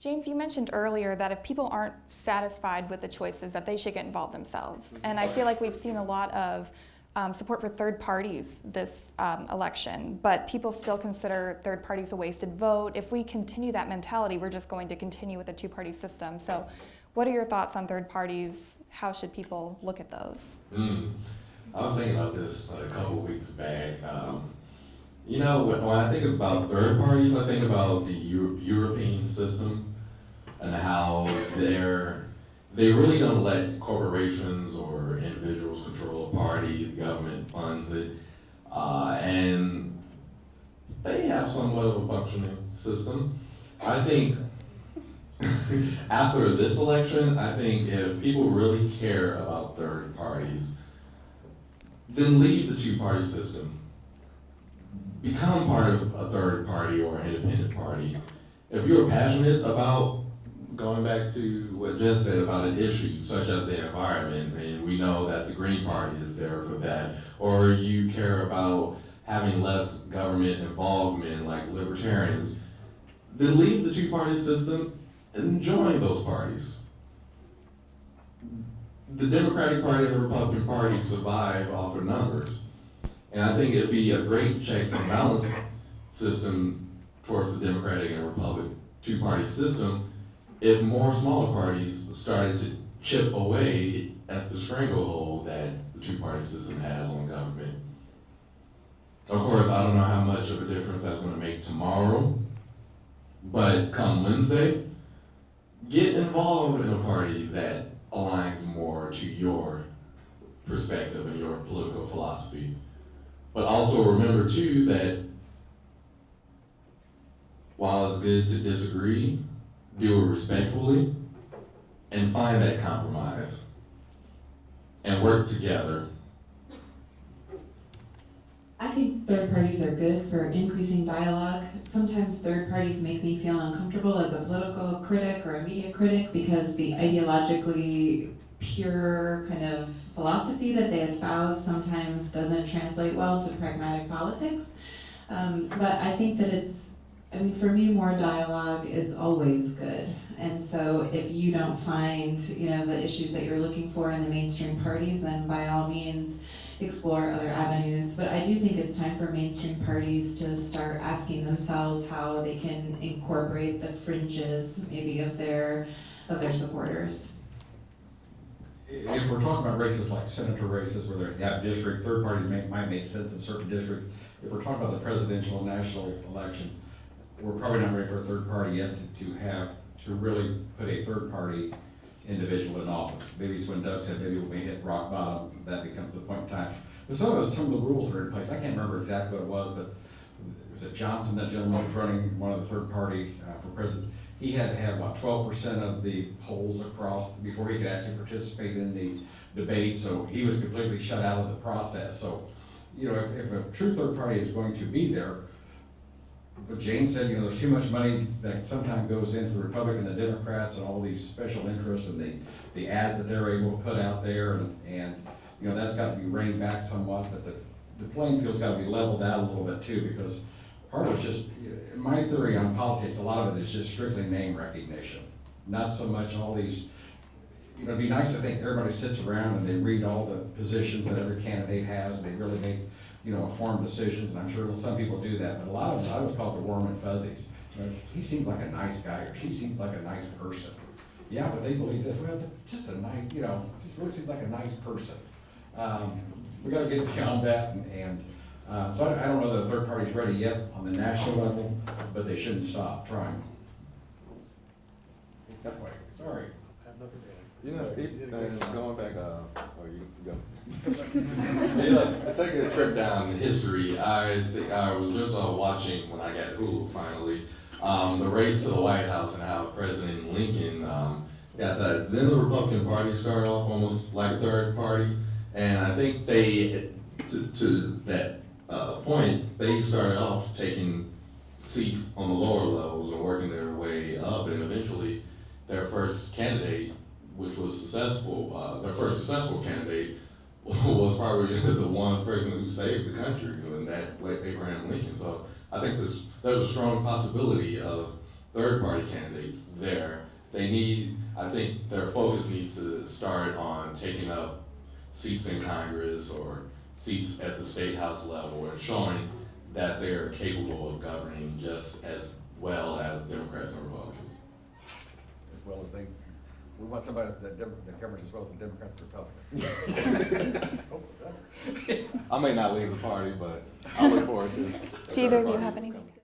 James, you mentioned earlier that if people aren't satisfied with the choices, that they should get involved themselves. And I feel like we've seen a lot of support for third parties this election, but people still consider third parties a wasted vote. If we continue that mentality, we're just going to continue with a two-party system. So what are your thoughts on third parties? How should people look at those? I was thinking about this a couple weeks back. When I think about third parties, I think about the European system and how they really don't let corporations or individuals control a party. The government funds it, and they have somewhat of a functioning system. I think after this election, I think if people really care about third parties, then leave the two-party system. Become part of a third party or an independent party. If you're passionate about, going back to what Jess said about an issue such as the environment, and we know that the Green Party is there for that, or you care about having less government involvement like libertarians, then leave the two-party system and join those parties. The Democratic Party and the Republican Party survive off of numbers. And I think it'd be a great check and balance system towards the Democratic and Republican two-party system if more smaller parties started to chip away at the stranglehold that the two-party system has on government. Of course, I don't know how much of a difference that's going to make tomorrow, but come Wednesday, get involved in a party that aligns more to your perspective and your political philosophy. But also remember too that while it's good to disagree, do it respectfully and find that compromise and work together. I think third parties are good for increasing dialogue. Sometimes third parties make me feel uncomfortable as a political critic or a media critic because the ideologically pure kind of philosophy that they espouse sometimes doesn't translate well to pragmatic politics. But I think that for me, more dialogue is always good. And so if you don't find, the issues that you're looking for in the mainstream parties, then by all means, explore other avenues. But I do think it's time for mainstream parties to start asking themselves how they can incorporate the fringes, maybe, of their supporters. If we're talking about races like senator races where they have district, third party might make sense in certain districts. If we're talking about the presidential and national election, we're probably not ready for a third party yet to really put a third party individual in office. Maybe it's when Doug said maybe when we hit rock bottom, that becomes the point in time. But some of the rules that are in place, I can't remember exactly what it was, but was it Johnson, that gentleman was running one of the third party for president? He had to have about 12% of the polls across before he could actually participate in the debate, so he was completely shut out of the process. So, if a true third party is going to be there, but James said, there's too much money that sometimes goes into the Republican and the Democrats and all these special interests and the ad that they're able to put out there, and that's got to be reined back somewhat, but the playing field's got to be leveled out a little bit too, because part of it's just, my theory on politics, a lot of it is just strictly name recognition. Not so much all these, it'd be nice to think everybody sits around and they read all the positions that every candidate has and they really make, informed decisions, and I'm sure some people do that, but a lot of them, I always call it the warm and fuzzies. He seems like a nice guy, or she seems like a nice person. Yeah, but they believe this, well, just a nice, just really seems like a nice person. We gotta get beyond that, and so I don't know that the third party's ready yet on the national level, but they shouldn't stop trying. That way, sorry. Going back, you go. Hey, look, taking a trip down history, I was just watching when I got Hulu finally, the race to the White House and how President Lincoln got that. Then the Republican Party started off almost like a third party, and I think they, to that point, they started off taking seats on the lower levels and working their way up, and eventually their first candidate, which was successful, their first successful candidate was probably the one person who saved the country, and that Abraham Lincoln. So I think there's a strong possibility of third-party candidates there. They need, I think their focus needs to start on taking up seats in Congress or seats at the state house level and showing that they're capable of governing just as well as Democrats and Republicans. As well as we want somebody that governs as well as the Democrats and Republicans. I may not leave the party, but I look forward to it. Do either of you have anything?